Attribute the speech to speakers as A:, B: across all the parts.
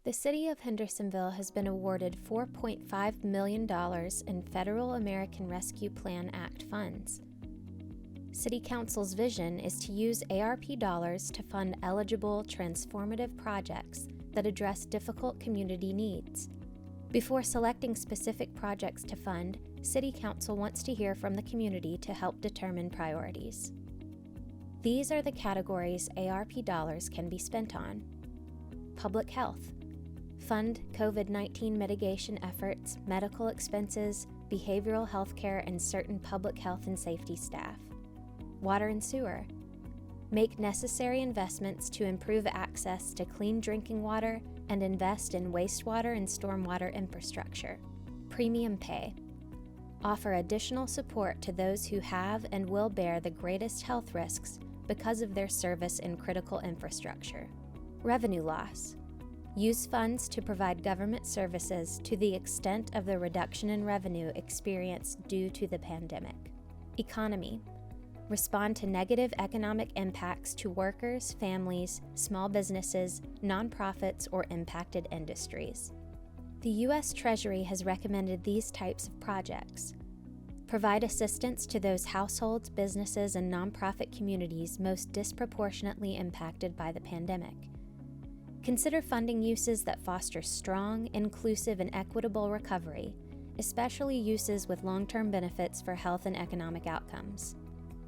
A: The City of Hendersonville has been awarded $4.5 million in Federal American Rescue Plan Act funds. City Council's vision is to use ARP dollars to fund eligible transformative projects that address difficult community needs. Before selecting specific projects to fund, City Council wants to hear from the community to help determine priorities. These are the categories ARP dollars can be spent on. Public health. Fund COVID-19 mitigation efforts, medical expenses, behavioral health care, and certain public health and safety staff. Water and sewer. Make necessary investments to improve access to clean drinking water and invest in wastewater and stormwater infrastructure. Premium pay. Offer additional support to those who have and will bear the greatest health risks because of their service in critical infrastructure. Revenue loss. Use funds to provide government services to the extent of the reduction in revenue experienced due to the pandemic. Economy. Respond to negative economic impacts to workers, families, small businesses, nonprofits, or impacted industries. The U.S. Treasury has recommended these types of projects. Provide assistance to those households, businesses, and nonprofit communities most disproportionately impacted by the pandemic. Consider funding uses that foster strong, inclusive, and equitable recovery, especially uses with long-term benefits for health and economic outcomes.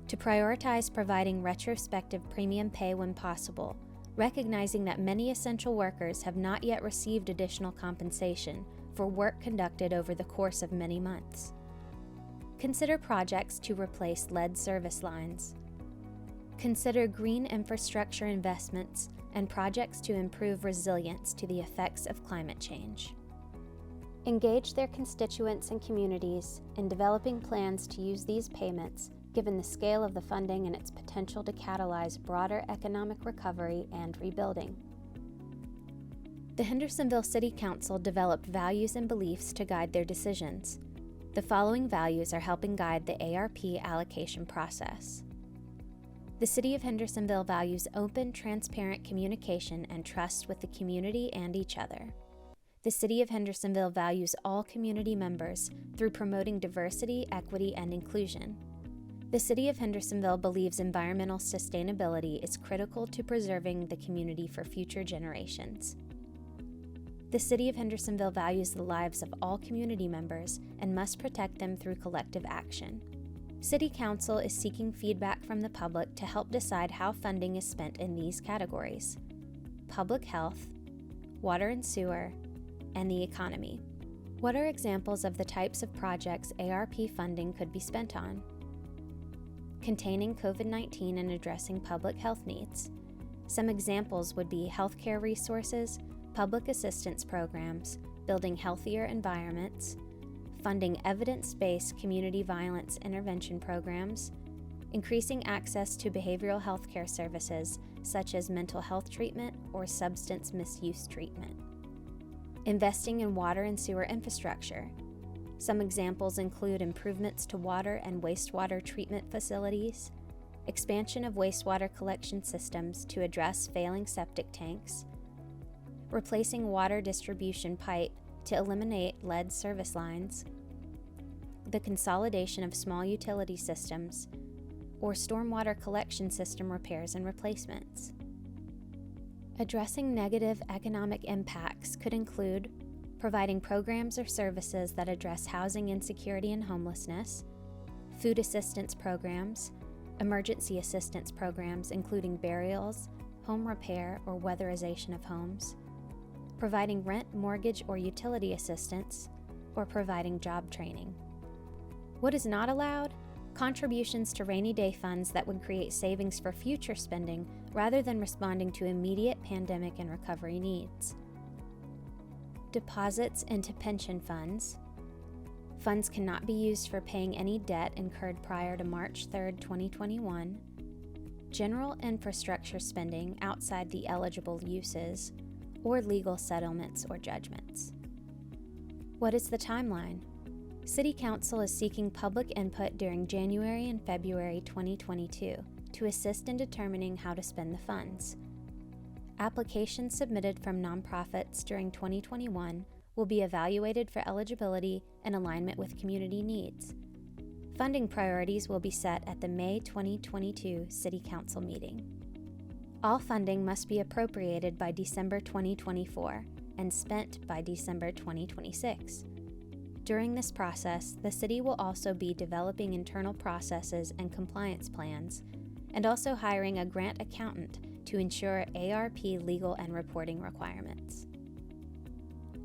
A: To prioritize providing retrospective premium pay when possible, recognizing that many essential workers have not yet received additional compensation for work conducted over the course of many months. Consider projects to replace lead service lines. Consider green infrastructure investments and projects to improve resilience to the effects of climate change. Engage their constituents and communities in developing plans to use these payments given the scale of the funding and its potential to catalyze broader economic recovery and rebuilding. The Hendersonville City Council developed values and beliefs to guide their decisions. The following values are helping guide the ARP allocation process. The City of Hendersonville values open, transparent communication and trust with the community and each other. The City of Hendersonville values all community members through promoting diversity, equity, and inclusion. The City of Hendersonville believes environmental sustainability is critical to preserving the community for future generations. The City of Hendersonville values the lives of all community members and must protect them through collective action. City Council is seeking feedback from the public to help decide how funding is spent in these categories: public health, water and sewer, and the economy. What are examples of the types of projects ARP funding could be spent on? Containing COVID-19 and addressing public health needs. Some examples would be healthcare resources, public assistance programs, building healthier environments, funding evidence-based community violence intervention programs, increasing access to behavioral health care services such as mental health treatment or substance misuse treatment. Investing in water and sewer infrastructure. Some examples include improvements to water and wastewater treatment facilities, expansion of wastewater collection systems to address failing septic tanks, replacing water distribution pipe to eliminate lead service lines, the consolidation of small utility systems, or stormwater collection system repairs and replacements. Addressing negative economic impacts could include providing programs or services that address housing insecurity and homelessness, food assistance programs, emergency assistance programs including burials, home repair or weatherization of homes, providing rent, mortgage, or utility assistance, or providing job training. What is not allowed? Contributions to rainy day funds that would create savings for future spending rather than responding to immediate pandemic and recovery needs. Deposits into pension funds. Funds cannot be used for paying any debt incurred prior to March 3, 2021. General infrastructure spending outside the eligible uses, or legal settlements or judgments. What is the timeline? City Council is seeking public input during January and February 2022 to assist in determining how to spend the funds. Applications submitted from nonprofits during 2021 will be evaluated for eligibility and alignment with community needs. Funding priorities will be set at the May 2022 City Council meeting. All funding must be appropriated by December 2024 and spent by December 2026. During this process, the city will also be developing internal processes and compliance plans, and also hiring a grant accountant to ensure ARP legal and reporting requirements.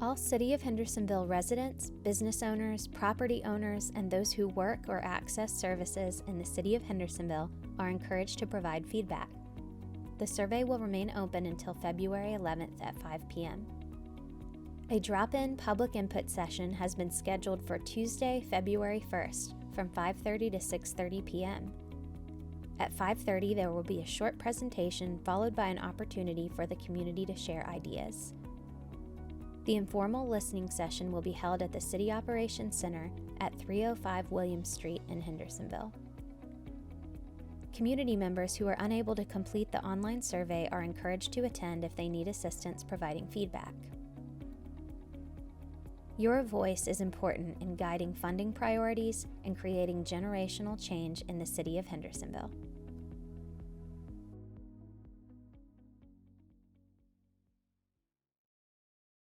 A: All City of Hendersonville residents, business owners, property owners, and those who work or access services in the City of Hendersonville are encouraged to provide feedback. The survey will remain open until February 11th at 5 p.m. A drop-in public input session has been scheduled for Tuesday, February 1st from 5:30 to 6:30 p.m. At 5:30, there will be a short presentation followed by an opportunity for the community to share ideas. The informal listening session will be held at the City Operations Center at 305 Williams Street in Hendersonville. Community members who are unable to complete the online survey are encouraged to attend if they need assistance providing feedback. Your voice is important in guiding funding priorities and creating generational change in the City of Hendersonville.